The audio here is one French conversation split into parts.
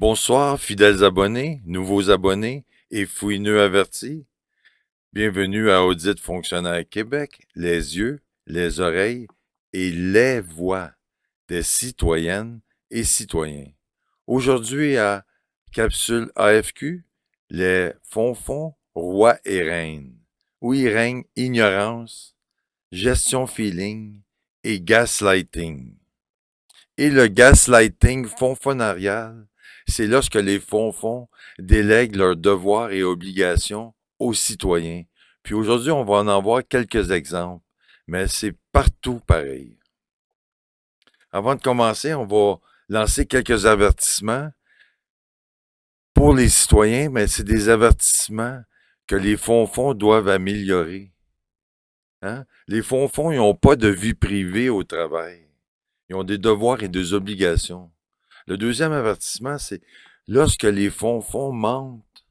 Bonsoir, fidèles abonnés, nouveaux abonnés et fouineux avertis. Bienvenue à Audit Fonctionnaire Québec, les yeux, les oreilles et les voix des citoyennes et citoyens. Aujourd'hui à Capsule AFQ, les fonds rois et reines, où il règne ignorance, gestion feeling et gaslighting. Et le gaslighting fonfonarial, c'est lorsque les fonds délèguent leurs devoirs et obligations aux citoyens. Puis aujourd'hui, on va en voir quelques exemples, mais c'est partout pareil. Avant de commencer, on va lancer quelques avertissements pour les citoyens, mais c'est des avertissements que les fonds doivent améliorer. Hein? Les fonds, ils n'ont pas de vie privée au travail. Ils ont des devoirs et des obligations. Le deuxième avertissement, c'est lorsque les fonds mentent,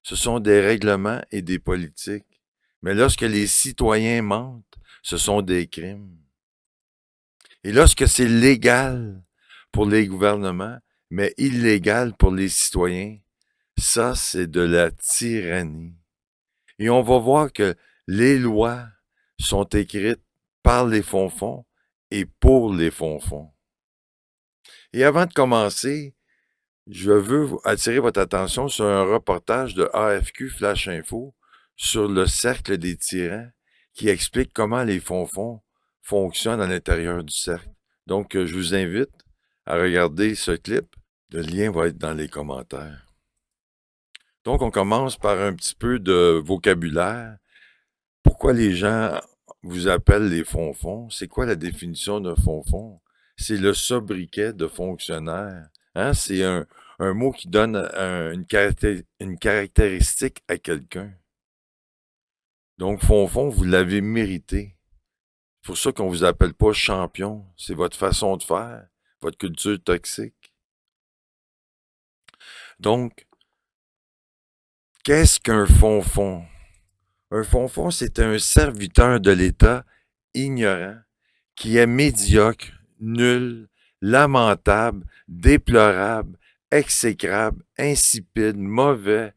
ce sont des règlements et des politiques. Mais lorsque les citoyens mentent, ce sont des crimes. Et lorsque c'est légal pour les gouvernements, mais illégal pour les citoyens, ça, c'est de la tyrannie. Et on va voir que les lois sont écrites par les fonds et pour les fonds. Et avant de commencer, je veux attirer votre attention sur un reportage de AFQ Flash Info sur le cercle des tyrans qui explique comment les fonds fonctionnent à l'intérieur du cercle. Donc, je vous invite à regarder ce clip. Le lien va être dans les commentaires. Donc, on commence par un petit peu de vocabulaire. Pourquoi les gens vous appellent les fonds? C'est quoi la définition de fonds? C'est le sobriquet de fonctionnaire. Hein? C'est un mot qui donne une caractéristique à quelqu'un. Donc, fonds, vous l'avez mérité. C'est pour ça qu'on ne vous appelle pas champion. C'est votre façon de faire, votre culture toxique. Donc, qu'est-ce qu'un fonds? Un fonds, c'est un serviteur de l'État ignorant qui est médiocre, nul, lamentable, déplorable, exécrable, insipide, mauvais,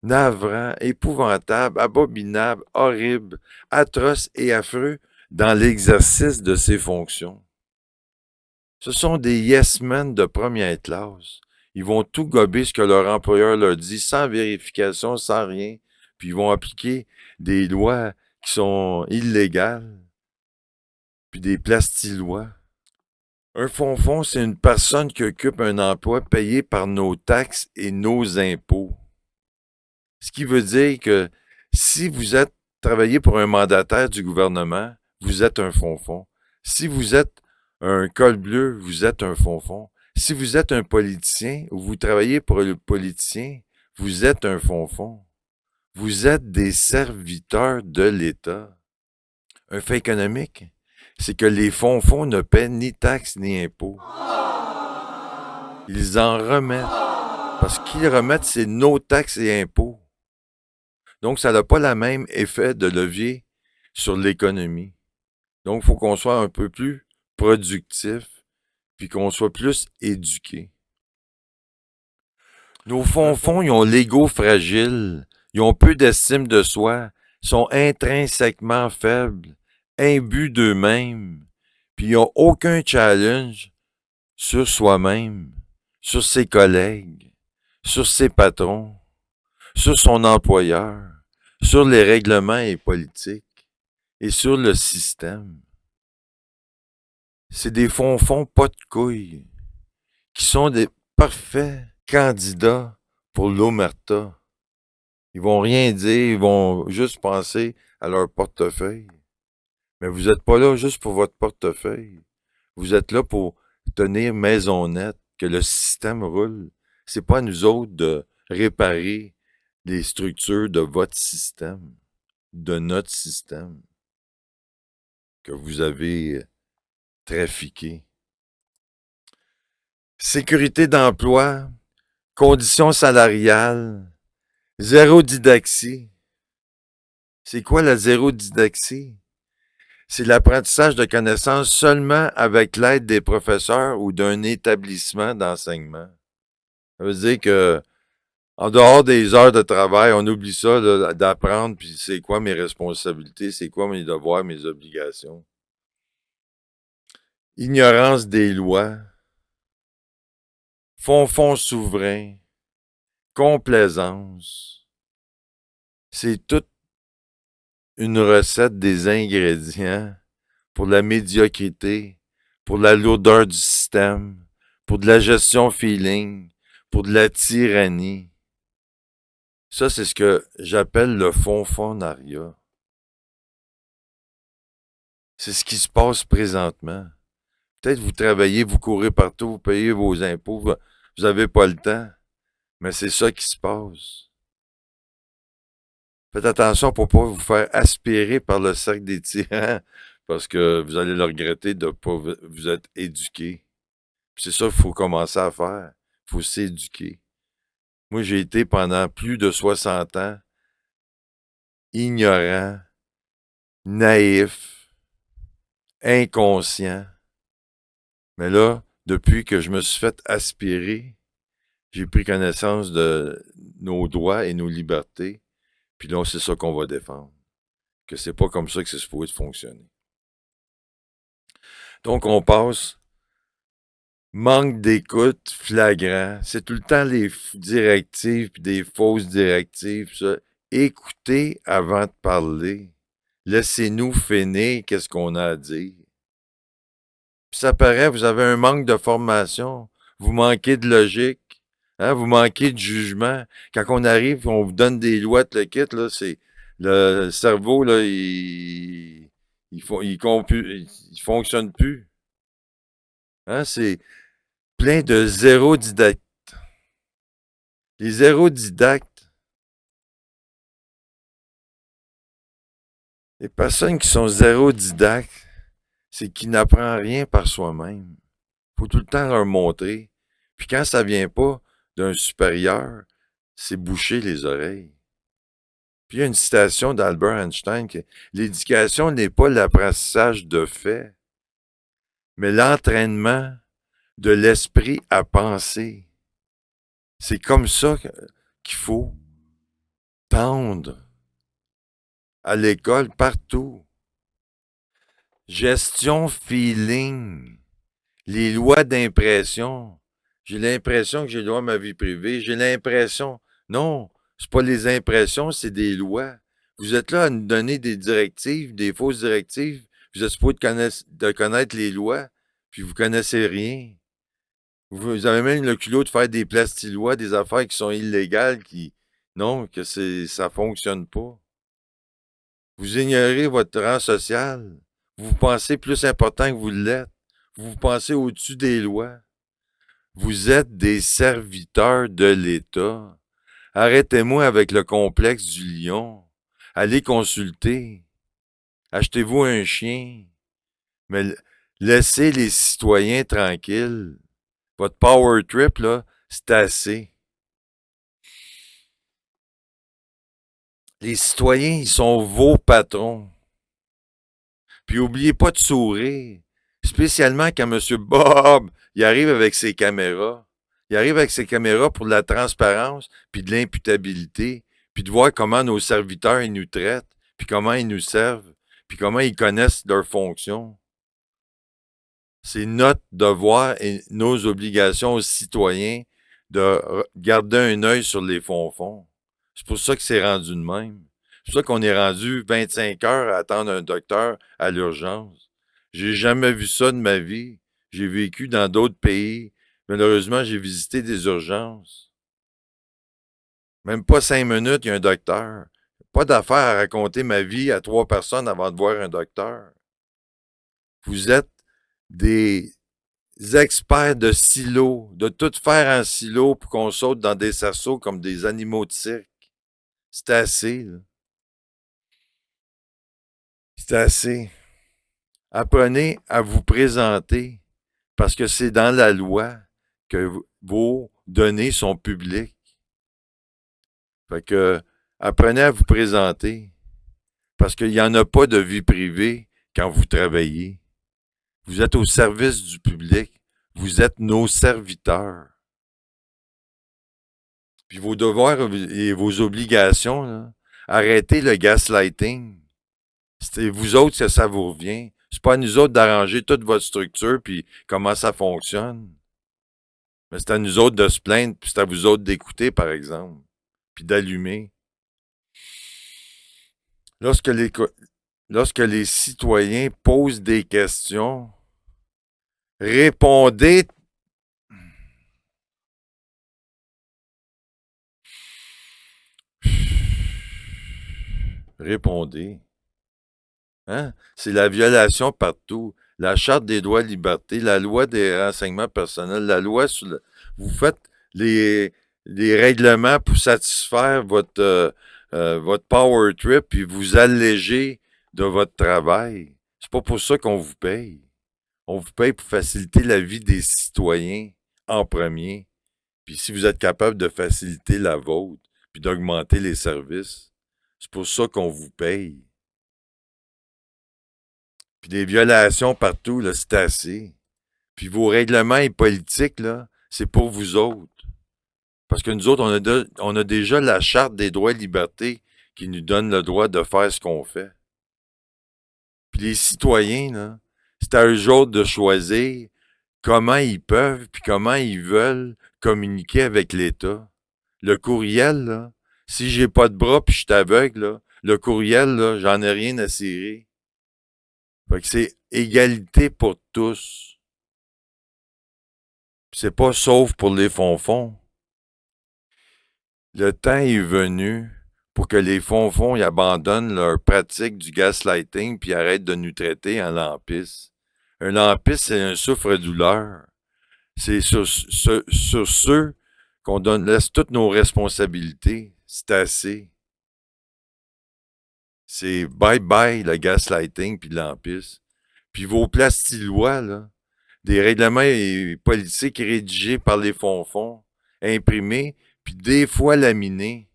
navrant, épouvantable, abominable, horrible, atroce et affreux dans l'exercice de ses fonctions. Ce sont des yes-men de première classe. Ils vont tout gober ce que leur employeur leur dit sans vérification, sans rien, puis ils vont appliquer des lois qui sont illégales, puis des plastilois. Un fonds, c'est une personne qui occupe un emploi payé par nos taxes et nos impôts. Ce qui veut dire que si vous êtes travaillé pour un mandataire du gouvernement, vous êtes un fonds. Si vous êtes un col bleu, vous êtes un fonds. Si vous êtes un politicien ou vous travaillez pour le politicien, vous êtes un fonds. Vous êtes des serviteurs de l'État. Un fait économique, c'est que les fonds ne paient ni taxes ni impôts. Ils en remettent. Parce qu'ils remettent, c'est nos taxes et impôts. Donc, ça n'a pas le même effet de levier sur l'économie. Donc, il faut qu'on soit un peu plus productif, puis qu'on soit plus éduqué. Nos fonds, ils ont l'ego fragile, ils ont peu d'estime de soi, sont intrinsèquement faibles, imbus d'eux-mêmes, puis ils n'ont aucun challenge sur soi-même, sur ses collègues, sur ses patrons, sur son employeur, sur les règlements et politiques, et sur le système. C'est des fonds pas de couilles, qui sont des parfaits candidats pour l'omerta. Ils vont rien dire, ils vont juste penser à leur portefeuille. Mais vous n'êtes pas là juste pour votre portefeuille. Vous êtes là pour tenir maison nette, que le système roule. C'est pas à nous autres de réparer les structures de votre système, de notre système que vous avez trafiqué. Sécurité d'emploi, conditions salariales, zéro didaxie. C'est quoi la zéro didaxie? C'est l'apprentissage de connaissances seulement avec l'aide des professeurs ou d'un établissement d'enseignement. Ça veut dire que en dehors des heures de travail, on oublie ça, là, d'apprendre, puis c'est quoi mes responsabilités, c'est quoi mes devoirs, mes obligations. Ignorance des lois, fond souverain, complaisance. C'est toute une recette des ingrédients pour la médiocrité, pour la lourdeur du système, pour de la gestion feeling, pour de la tyrannie. Ça, c'est ce que j'appelle le fonfonariat. C'est ce qui se passe présentement. Peut-être vous travaillez, vous courez partout, vous payez vos impôts, vous n'avez pas le temps, mais c'est ça qui se passe. Faites attention pour ne pas vous faire aspirer par le cercle des tyrans, parce que vous allez le regretter de ne pas vous être éduqué. C'est ça qu'il faut commencer à faire. Il faut s'éduquer. Moi, j'ai été pendant plus de 60 ans ignorant, naïf, inconscient. Mais là, depuis que je me suis fait aspirer, j'ai pris connaissance de nos droits et nos libertés. Puis là, c'est ça qu'on va défendre. Que c'est pas comme ça que c'est supposé fonctionner. Donc, on passe manque d'écoute flagrant. C'est tout le temps les directives puis des fausses directives. Ça. Écoutez avant de parler. Laissez-nous finir qu'est-ce qu'on a à dire. Puis ça paraît, vous avez un manque de formation. Vous manquez de logique. Hein, vous manquez de jugement. Quand on arrive, on vous donne des lois de le kit, là, c'est le cerveau, là, il fonctionne plus. Hein, c'est plein de zéro didacte. Les zéro didactes, les personnes qui sont zéro didactes, c'est qu'ils n'apprennent rien par soi-même. Il faut tout le temps leur montrer. Puis quand ça vient pas d'un supérieur, c'est boucher les oreilles. Puis il y a une citation d'Albert Einstein que l'éducation n'est pas l'apprentissage de fait, mais l'entraînement de l'esprit à penser. C'est comme ça qu'il faut tendre à l'école partout. Gestion feeling, les lois d'impression. J'ai l'impression que j'ai le droit à ma vie privée. J'ai l'impression. Non, c'est pas les impressions, c'est des lois. Vous êtes là à nous donner des directives, des fausses directives. Vous êtes supposé de connaître les lois, puis vous connaissez rien. Vous avez même le culot de faire des plastilois, des affaires qui sont illégales, qui. Non, que ça fonctionne pas. Vous ignorez votre rang social. Vous pensez plus important que vous l'êtes. Vous pensez au-dessus des lois. Vous êtes des serviteurs de l'État. Arrêtez-moi avec le complexe du lion. Allez consulter. Achetez-vous un chien. Mais laissez les citoyens tranquilles. Votre power trip, là, c'est assez. Les citoyens, ils sont vos patrons. Puis oubliez pas de sourire. Spécialement quand M. Bob, il arrive avec ses caméras. Il arrive avec ses caméras pour de la transparence, puis de l'imputabilité, puis de voir comment nos serviteurs ils nous traitent, puis comment ils nous servent, puis comment ils connaissent leurs fonctions. C'est notre devoir et nos obligations aux citoyens de garder un œil sur les fonds-fonds. C'est pour ça que c'est rendu de même. C'est pour ça qu'on est rendu 25 heures à attendre un docteur à l'urgence. J'ai jamais vu ça de ma vie. J'ai vécu dans d'autres pays. Malheureusement, j'ai visité des urgences. Même pas 5 minutes, il y a un docteur. Pas d'affaire à raconter ma vie à 3 personnes avant de voir un docteur. Vous êtes des experts de silo, de tout faire en silo pour qu'on saute dans des cerceaux comme des animaux de cirque. C'est assez, là. C'est assez. Apprenez à vous présenter parce que c'est dans la loi que vos données sont publiques. Fait que apprenez à vous présenter parce qu'il n'y en a pas de vie privée quand vous travaillez. Vous êtes au service du public. Vous êtes nos serviteurs. Puis vos devoirs et vos obligations, là, arrêtez le gaslighting. C'est vous autres que ça vous revient. C'est pas à nous autres d'arranger toute votre structure puis comment ça fonctionne. Mais c'est à nous autres de se plaindre, puis c'est à vous autres d'écouter, par exemple, puis d'allumer. Lorsque les, lorsque les citoyens posent des questions, répondez. Répondez. Hein? C'est la violation partout. La Charte des droits et libertés, la loi des renseignements personnels, la loi sur le... Vous faites les, les règlements pour satisfaire votre power trip, puis vous alléger de votre travail. C'est pas pour ça qu'on vous paye. On vous paye pour faciliter la vie des citoyens en premier. Puis si vous êtes capable de faciliter la vôtre, puis d'augmenter les services, c'est pour ça qu'on vous paye. Puis des violations partout, là, c'est assez. Puis vos règlements et politiques, là, c'est pour vous autres. Parce que nous autres, on a déjà la Charte des droits et libertés qui nous donne le droit de faire ce qu'on fait. Puis les citoyens, là, c'est à eux autres de choisir comment ils peuvent puis comment ils veulent communiquer avec l'État. Le courriel, là, si j'ai pas de bras puis je suis aveugle, là, le courriel, là, j'en ai rien à cirer. Fait que c'est égalité pour tous. C'est pas sauf pour les fonds-fonds. Le temps est venu pour que les fonds-fonds ils abandonnent leur pratique du gaslighting puis arrêtent de nous traiter en lampistes. Un lampiste, c'est un souffre-douleur. C'est sur ceux qu'on donne, laisse toutes nos responsabilités. C'est assez. C'est bye-bye le gaslighting puis le lampiste. Puis vos plastilois, là, des règlements politiques rédigés par les fonds-fonds, imprimés, puis des fois laminés.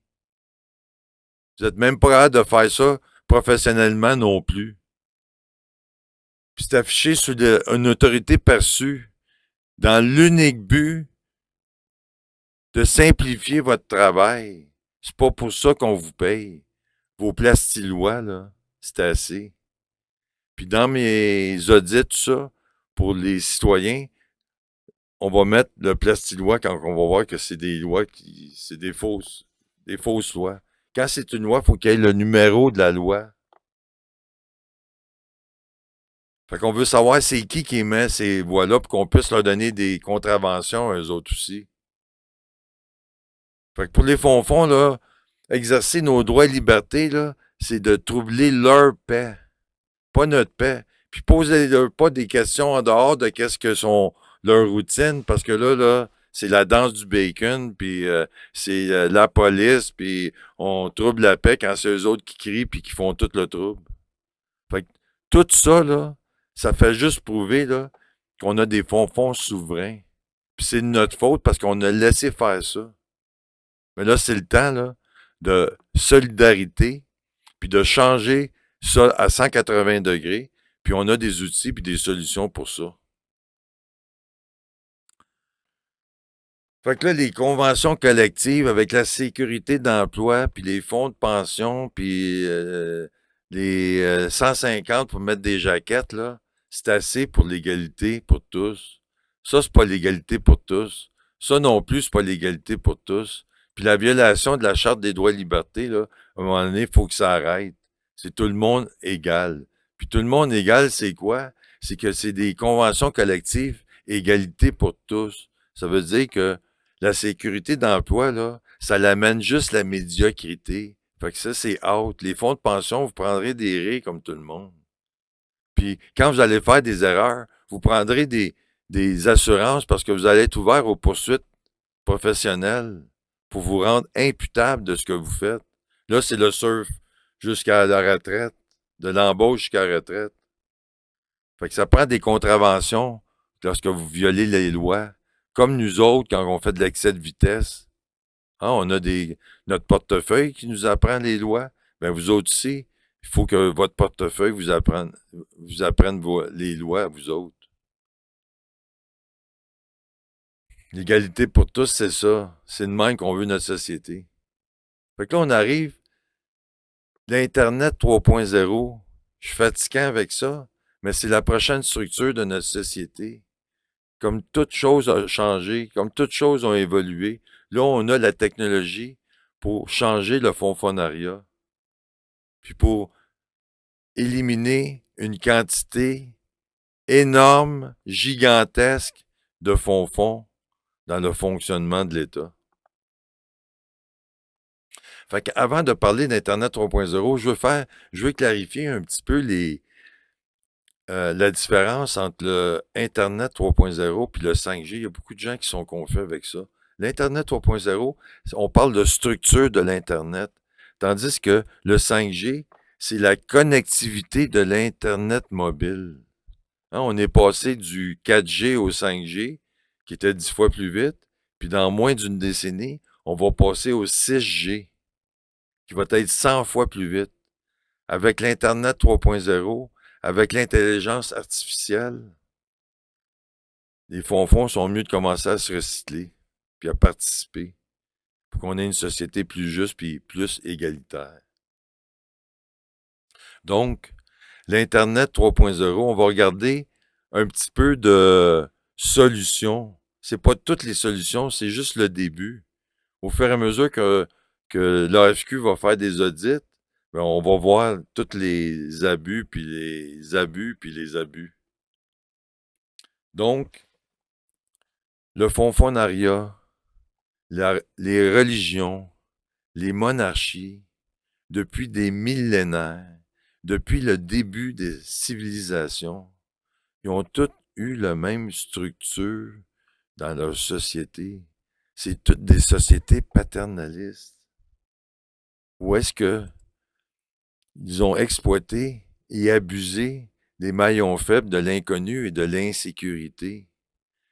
Vous n'êtes même pas capable de faire ça professionnellement non plus. Puis c'est affiché sous une autorité perçue dans l'unique but de simplifier votre travail. C'est pas pour ça qu'on vous paye. Vos plastilois, là, c'est assez. Puis dans mes audits, tout ça, pour les citoyens, on va mettre le plastilois quand on va voir que c'est des lois qui. C'est des fausses lois. Quand c'est une loi, il faut qu'il y ait le numéro de la loi. Fait qu'on veut savoir c'est qui émet ces voix-là pour qu'on puisse leur donner des contraventions à eux autres aussi. Fait que pour les fonds-fonds, là, exercer nos droits et libertés, là, c'est de troubler leur paix, pas notre paix. Puis posez-leur pas des questions en dehors de qu'est-ce que sont leur routine, parce que là, c'est la danse du bacon, puis c'est la police, puis on trouble la paix quand c'est eux autres qui crient puis qui font tout le trouble. Fait que tout ça, là, ça fait juste prouver là, qu'on a des fonds souverains. Puis c'est de notre faute parce qu'on a laissé faire ça. Mais là, c'est le temps là, de solidarité, puis de changer ça à 180 degrés, puis on a des outils puis des solutions pour ça. Fait que là, les conventions collectives avec la sécurité d'emploi, puis les fonds de pension, puis les 150 pour mettre des jaquettes, là, c'est assez pour l'égalité pour tous. Ça, c'est pas l'égalité pour tous. Ça non plus, c'est pas l'égalité pour tous. Puis la violation de la Charte des droits et libertés, là, à un moment donné, il faut que ça arrête. C'est tout le monde égal. Puis tout le monde égal, c'est quoi? C'est que c'est des conventions collectives, égalité pour tous. Ça veut dire que la sécurité d'emploi, là, ça l'amène juste la médiocrité. Fait que ça, c'est out. Les fonds de pension, vous prendrez des raies comme tout le monde. Puis quand vous allez faire des erreurs, vous prendrez des assurances parce que vous allez être ouvert aux poursuites professionnelles pour vous rendre imputable de ce que vous faites. Là, c'est le surf jusqu'à la retraite, de l'embauche jusqu'à la retraite. Fait que ça prend des contraventions lorsque vous violez les lois. Comme nous autres, quand on fait de l'excès de vitesse. Hein, on a notre portefeuille qui nous apprend les lois. Ben vous autres aussi, il faut que votre portefeuille vous apprenne les lois, vous autres. L'égalité pour tous, c'est ça. C'est de même qu'on veut notre société. Fait que là, on arrive, l'Internet 3.0, je suis fatiguant avec ça, mais c'est la prochaine structure de notre société. Comme toute chose a changé, comme toutes choses ont évolué, là, on a la technologie pour changer le fonds-fonariat, puis pour éliminer une quantité énorme, gigantesque de fonds-fonds dans le fonctionnement de l'État. Fait qu'avant de parler d'Internet 3.0, je veux clarifier un petit peu la différence entre le Internet 3.0 et le 5G. Il y a beaucoup de gens qui sont confus avec ça. L'Internet 3.0, on parle de structure de l'Internet, tandis que le 5G, c'est la connectivité de l'Internet mobile. Hein, on est passé du 4G au 5G, qui était 10 fois plus vite, puis dans moins d'une décennie, on va passer au 6G, qui va être 100 fois plus vite. Avec l'Internet 3.0, avec l'intelligence artificielle, les fonds-fonds sont mieux de commencer à se recycler, puis à participer, pour qu'on ait une société plus juste puis plus égalitaire. Donc, l'Internet 3.0, on va regarder un petit peu de solutions. C'est pas toutes les solutions, c'est juste le début. Au fur et à mesure que l'AFQ va faire des audits, ben, on va voir tous les abus, puis les abus, puis les abus. Donc, le fonds-fonariat, les religions, les monarchies, depuis des millénaires, depuis le début des civilisations, ils ont toutes eu la même structure dans leur société. C'est toutes des sociétés paternalistes. Où est-ce que ils ont exploité et abusé des maillons faibles de l'inconnu et de l'insécurité?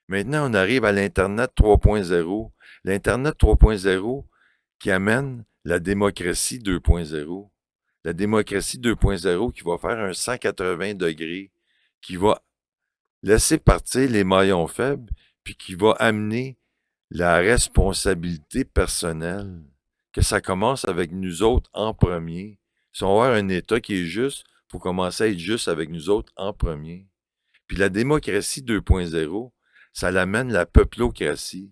Maintenant, on arrive à l'Internet 3.0. L'Internet 3.0 qui amène la démocratie 2.0. La démocratie 2.0 qui va faire un 180 degrés, qui va laisser partir les maillons faibles, puis qui va amener la responsabilité personnelle. Que ça commence avec nous autres en premier. Si on veut avoir un État qui est juste, il faut commencer à être juste avec nous autres en premier. Puis la démocratie 2.0, ça l'amène la peuplocratie.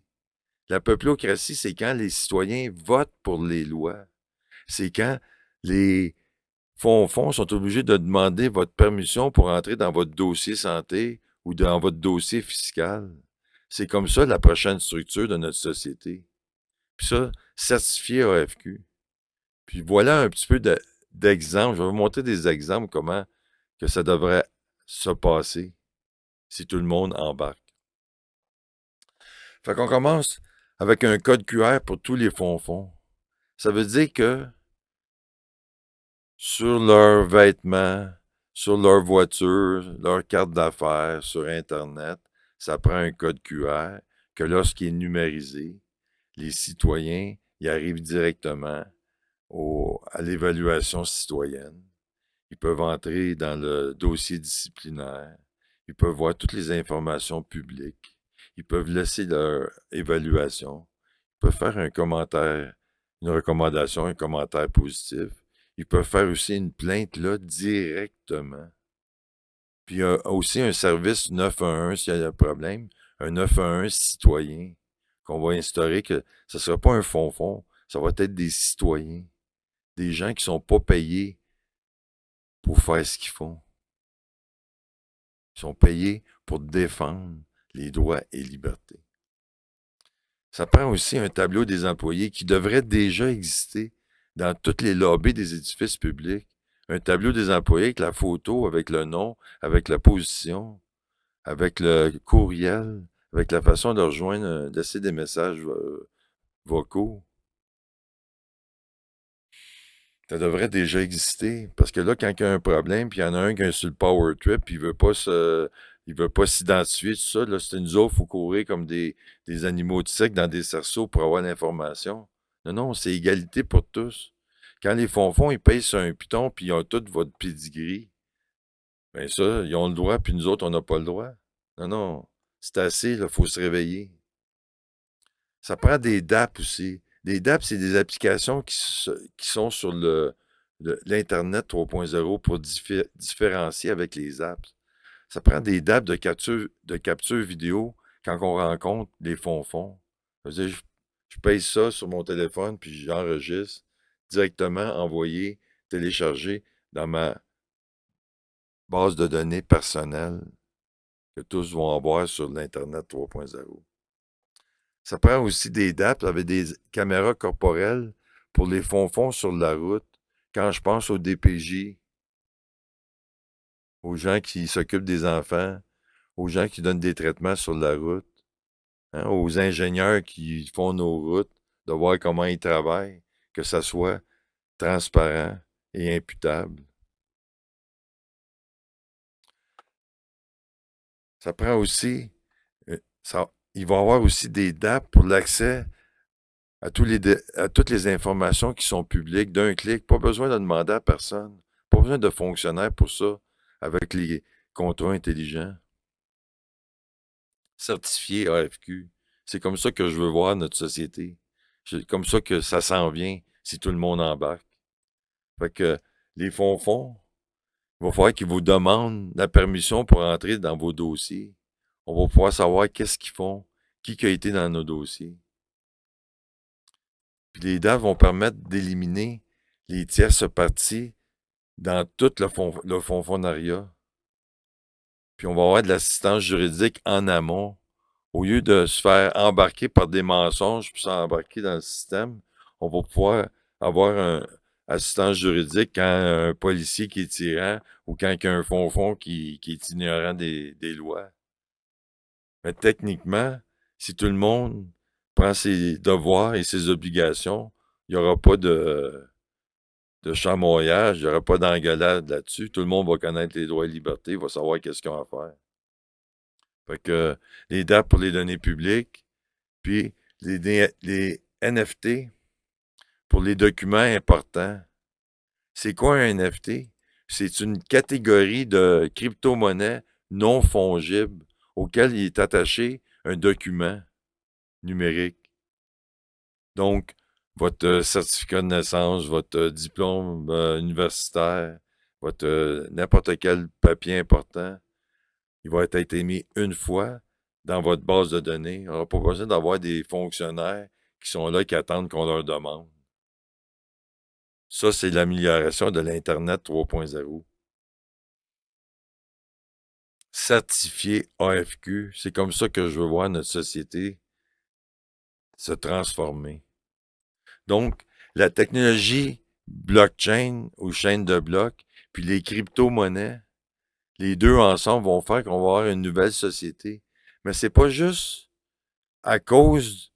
La peuplocratie, c'est quand les citoyens votent pour les lois. C'est quand les fonds sont obligés de demander votre permission pour entrer dans votre dossier santé ou dans votre dossier fiscal. C'est comme ça la prochaine structure de notre société. Puis ça, certifié AFQ. Puis voilà un petit peu d'exemples. Je vais vous montrer des exemples comment que ça devrait se passer si tout le monde embarque. Fait qu'on commence avec un code QR pour tous les fonds-fonds. Ça veut dire que sur leurs vêtements, sur leur voiture, leur carte d'affaires, sur Internet, ça prend un code QR que lorsqu'il est numérisé, les citoyens y arrivent directement à l'évaluation citoyenne. Ils peuvent entrer dans le dossier disciplinaire. Ils peuvent voir toutes les informations publiques. Ils peuvent laisser leur évaluation. Ils peuvent faire un commentaire, une recommandation, un commentaire positif. Ils peuvent faire aussi une plainte là directement. Puis il y a aussi un service 911 s'il y a un problème, un 911 citoyen qu'on va instaurer que ce ne sera pas un fonds-fonds, ça va être des citoyens, des gens qui ne sont pas payés pour faire ce qu'ils font. Ils sont payés pour défendre les droits et libertés. Ça prend aussi un tableau des employés qui devrait déjà exister dans toutes les lobbies des édifices publics. Un tableau des employés avec la photo, avec le nom, avec la position, avec le courriel, avec la façon de rejoindre, de laisser des messages vocaux. Ça devrait déjà exister. Parce que là, quand il y a un problème, puis il y en a un qui est sur le power trip, puis il veut pas s'identifier, tout ça, là, c'est nous autres, il faut courir comme des animaux de cirque dans des cerceaux pour avoir l'information. Non, non, c'est égalité pour tous. Quand les fonds-fonds, ils payent sur un piton, puis ils ont tout votre pedigree, bien ça, ils ont le droit, puis nous autres, on n'a pas le droit. Non, non, c'est assez, il faut se réveiller. Ça prend des DAP aussi. Des DAP, c'est des applications qui sont sur l'Internet 3.0 pour différencier avec les apps. Ça prend des DAP de capture vidéo quand on rencontre les fonds-fonds. Je paye ça sur mon téléphone, puis j'enregistre directement, envoyé, téléchargé dans ma base de données personnelle que tous vont avoir sur l'Internet 3.0. Ça prend aussi des DAP avec des caméras corporelles pour les fonds-fonds sur la route. Quand je pense aux DPJ, aux gens qui s'occupent des enfants, aux gens qui donnent des traitements sur la route, hein, aux ingénieurs qui font nos routes, de voir comment ils travaillent, que ça soit transparent et imputable. Ça prend aussi, il va y avoir aussi des DAP pour l'accès à toutes les informations qui sont publiques d'un clic. Pas besoin de demander à personne. Pas besoin de fonctionnaire pour ça, avec les contrats intelligents. Certifié AFQ. C'est comme ça que je veux voir notre société. C'est comme ça que ça s'en vient si tout le monde embarque. Fait que les fonds-fonds, il va falloir qu'ils vous demandent la permission pour entrer dans vos dossiers. On va pouvoir savoir qu'est-ce qu'ils font, qui a été dans nos dossiers. Puis les DAF vont permettre d'éliminer les tierces parties dans tout le fonds-fondariat. Puis on va avoir de l'assistance juridique en amont. Au lieu de se faire embarquer par des mensonges puis s'embarquer dans le système, on va pouvoir avoir un assistance juridique quand un policier qui est tyran ou quand il y a un fond qui est ignorant des lois. Mais techniquement, si tout le monde prend ses devoirs et ses obligations, il n'y aura pas de chamoyage, il n'y aura pas d'engueulade là-dessus. Tout le monde va connaître les droits et libertés, il va savoir qu'est-ce qu'ils ont à faire. Fait que les dates pour les données publiques, puis les NFT pour les documents importants. C'est quoi un NFT? C'est une catégorie de crypto-monnaie non fongible auquel il est attaché un document numérique. Donc, votre certificat de naissance, votre diplôme universitaire, votre n'importe quel papier important, il va être émis une fois dans votre base de données. On n'aura pas besoin d'avoir des fonctionnaires qui sont là, qui attendent qu'on leur demande. Ça, c'est l'amélioration de l'Internet 3.0. Certifié AFQ, c'est comme ça que je veux voir notre société se transformer. Donc, la technologie blockchain ou chaîne de blocs, puis les crypto-monnaies, les deux ensemble vont faire qu'on va avoir une nouvelle société. Mais c'est pas juste à cause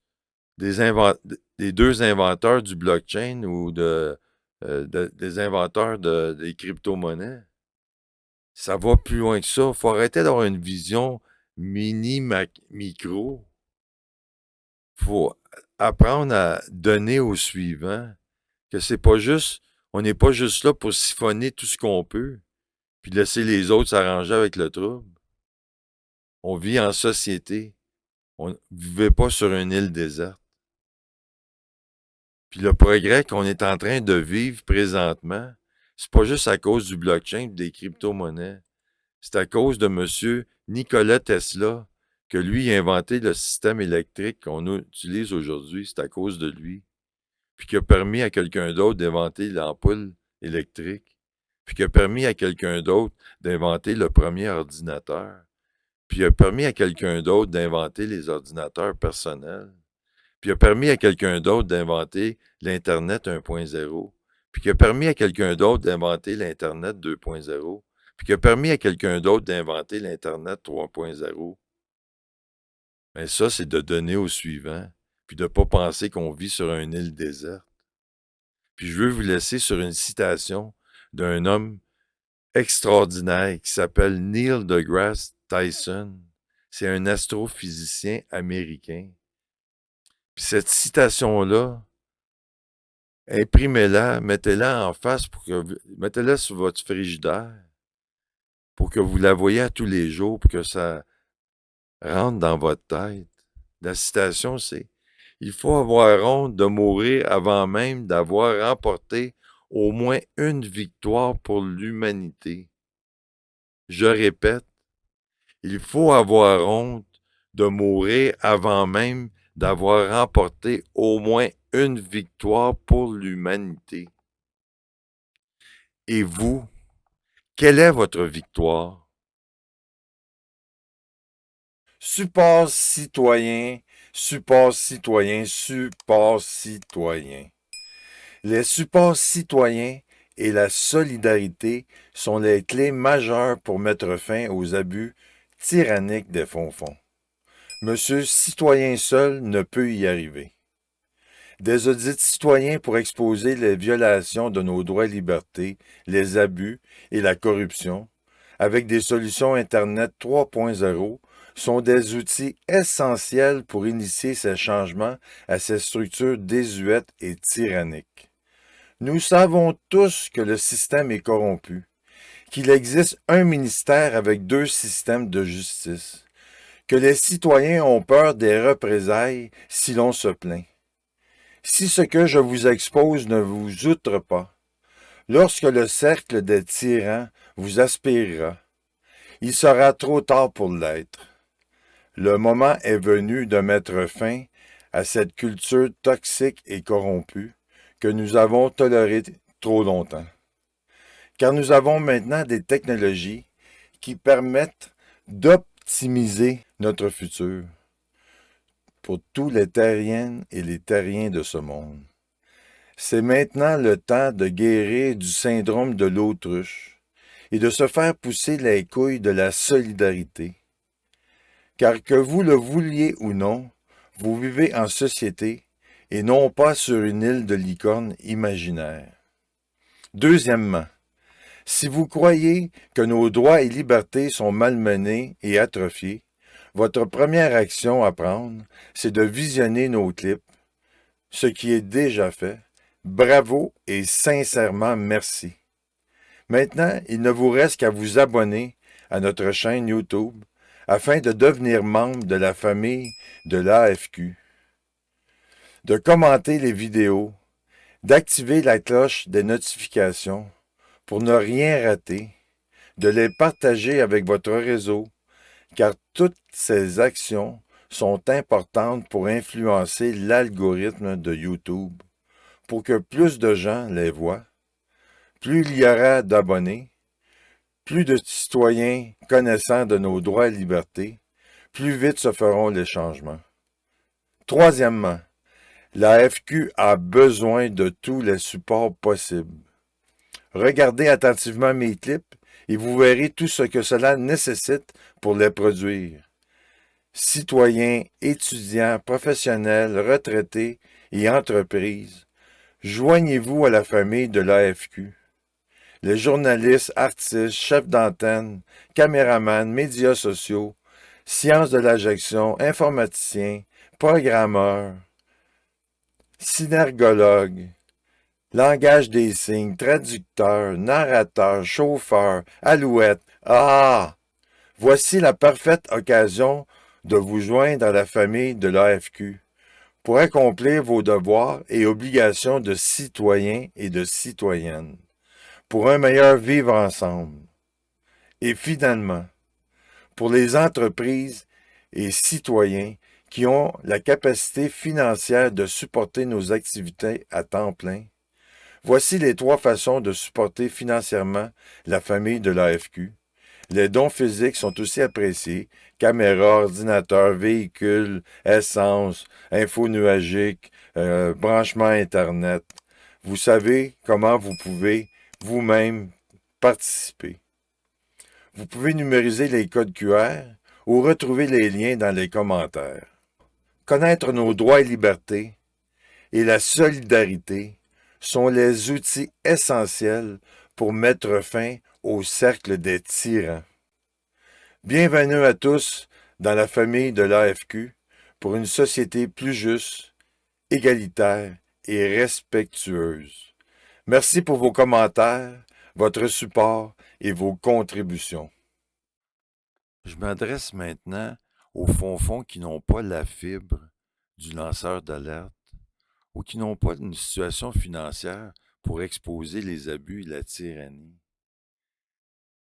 des deux inventeurs du blockchain ou des inventeurs des crypto-monnaies. Ça va plus loin que ça. Il faut arrêter d'avoir une vision micro. Il faut apprendre à donner au suivant. Que c'est pas juste, on n'est pas juste là pour siphonner tout ce qu'on peut, puis laisser les autres s'arranger avec le trouble. On vit en société. On ne vivait pas sur une île déserte. Puis le progrès qu'on est en train de vivre présentement, c'est pas juste à cause du blockchain et des crypto-monnaies. C'est à cause de M. Nikola Tesla que lui a inventé le système électrique qu'on utilise aujourd'hui. C'est à cause de lui. Puis qui a permis à quelqu'un d'autre d'inventer l'ampoule électrique. Puis qui a permis à quelqu'un d'autre d'inventer le premier ordinateur. Puis il a permis à quelqu'un d'autre d'inventer les ordinateurs personnels. Puis il a permis à quelqu'un d'autre d'inventer l'Internet 1.0. Puis qui a permis à quelqu'un d'autre d'inventer l'Internet 2.0. Puis qui a permis à quelqu'un d'autre d'inventer l'Internet 3.0. Mais ça, c'est de donner au suivant, puis de ne pas penser qu'on vit sur une île déserte. Puis je veux vous laisser sur une citation d'un homme extraordinaire qui s'appelle Neil deGrasse Tyson. C'est un astrophysicien américain. Puis cette citation-là, imprimez-la, mettez-la en face mettez-la sur votre frigidaire pour que vous la voyez à tous les jours, pour que ça rentre dans votre tête. La citation, c'est Il faut avoir honte de mourir avant même d'avoir remporté au moins une victoire pour l'humanité. Je répète, il faut avoir honte de mourir avant même d'avoir remporté au moins une victoire pour l'humanité. Et vous, quelle est votre victoire? Support citoyen, support citoyen, support citoyen. Les supports citoyens et la solidarité sont les clés majeures pour mettre fin aux abus tyranniques des fonds-fonds. Monsieur citoyen seul ne peut y arriver. Des audits citoyens pour exposer les violations de nos droits et libertés, les abus et la corruption, avec des solutions Internet 3.0, sont des outils essentiels pour initier ces changements à ces structures désuètes et tyranniques. Nous savons tous que le système est corrompu, qu'il existe un ministère avec deux systèmes de justice, que les citoyens ont peur des représailles si l'on se plaint. Si ce que je vous expose ne vous outre pas, lorsque le cercle des tyrans vous aspirera, il sera trop tard pour l'être. Le moment est venu de mettre fin à cette culture toxique et corrompue que nous avons tolérée trop longtemps. Car nous avons maintenant des technologies qui permettent d'optimiser notre futur pour tous les terriennes et les terriens de ce monde. C'est maintenant le temps de guérir du syndrome de l'autruche et de se faire pousser les couilles de la solidarité. Car que vous le vouliez ou non, vous vivez en société et non pas sur une île de licorne imaginaire. Deuxièmement, si vous croyez que nos droits et libertés sont malmenés et atrophiés, votre première action à prendre, c'est de visionner nos clips, ce qui est déjà fait. Bravo et sincèrement merci. Maintenant, il ne vous reste qu'à vous abonner à notre chaîne YouTube afin de devenir membre de la famille de l'AFQ, de commenter les vidéos, d'activer la cloche des notifications pour ne rien rater, de les partager avec votre réseau, car toutes ces actions sont importantes pour influencer l'algorithme de YouTube, pour que plus de gens les voient. Plus il y aura d'abonnés, plus de citoyens connaissant de nos droits et libertés, plus vite se feront les changements. Troisièmement, l'AFQ a besoin de tous les supports possibles. Regardez attentivement mes clips et vous verrez tout ce que cela nécessite pour les produire. Citoyens, étudiants, professionnels, retraités et entreprises, joignez-vous à la famille de l'AFQ. Les journalistes, artistes, chefs d'antenne, caméramans, médias sociaux, sciences de la gestion, informaticiens, programmeurs, synergologues, langage des signes, traducteurs, narrateurs, chauffeurs, alouettes. Ah! Voici la parfaite occasion de vous joindre à la famille de l'AFQ pour accomplir vos devoirs et obligations de citoyens et de citoyennes, pour un meilleur vivre ensemble. Et finalement, pour les entreprises et citoyens qui ont la capacité financière de supporter nos activités à temps plein, voici les 3 façons de supporter financièrement la famille de l'AFQ. Les dons physiques sont aussi appréciés. Caméra, ordinateur, véhicule, essence, info nuagique, branchement Internet. Vous savez comment vous pouvez vous-même participer. Vous pouvez numériser les codes QR ou retrouver les liens dans les commentaires. Connaître nos droits et libertés et la solidarité sont les outils essentiels pour mettre fin au cercle des tyrans. Bienvenue à tous dans la famille de l'AFQ pour une société plus juste, égalitaire et respectueuse. Merci pour vos commentaires, votre support et vos contributions. Je m'adresse maintenant aux fonds qui n'ont pas la fibre du lanceur d'alerte ou qui n'ont pas une situation financière pour exposer les abus et la tyrannie.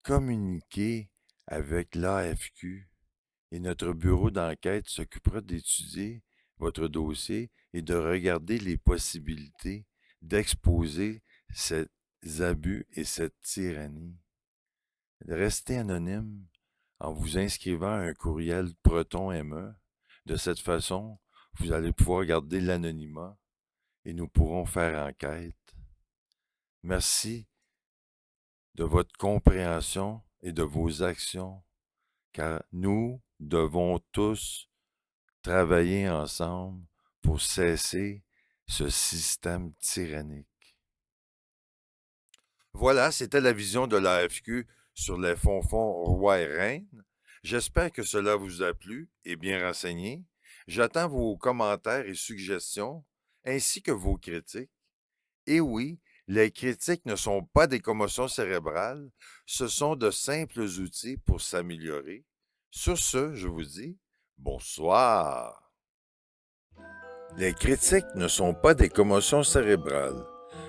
Communiquez avec l'AFQ et notre bureau d'enquête s'occupera d'étudier votre dossier et de regarder les possibilités d'exposer ces abus et cette tyrannie. Restez anonyme en vous inscrivant à un courriel Proton ME. De cette façon, vous allez pouvoir garder l'anonymat et nous pourrons faire enquête. Merci de votre compréhension et de vos actions, car nous devons tous travailler ensemble pour cesser ce système tyrannique. Voilà, c'était la vision de l'AFQ sur les fonds rois et reines. J'espère que cela vous a plu et bien renseigné. J'attends vos commentaires et suggestions, ainsi que vos critiques. Et oui, les critiques ne sont pas des commotions cérébrales, ce sont de simples outils pour s'améliorer. Sur ce, je vous dis bonsoir. Les critiques ne sont pas des commotions cérébrales.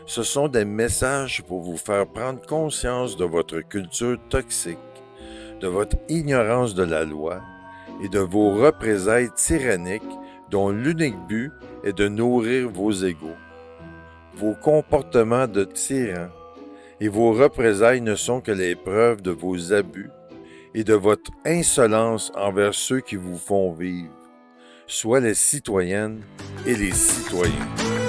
Ce sont des messages pour vous faire prendre conscience de votre culture toxique, de votre ignorance de la loi et de vos représailles tyranniques dont l'unique but est de nourrir vos égos. Vos comportements de tyran et vos représailles ne sont que les preuves de vos abus et de votre insolence envers ceux qui vous font vivre, soit les citoyennes et les citoyens.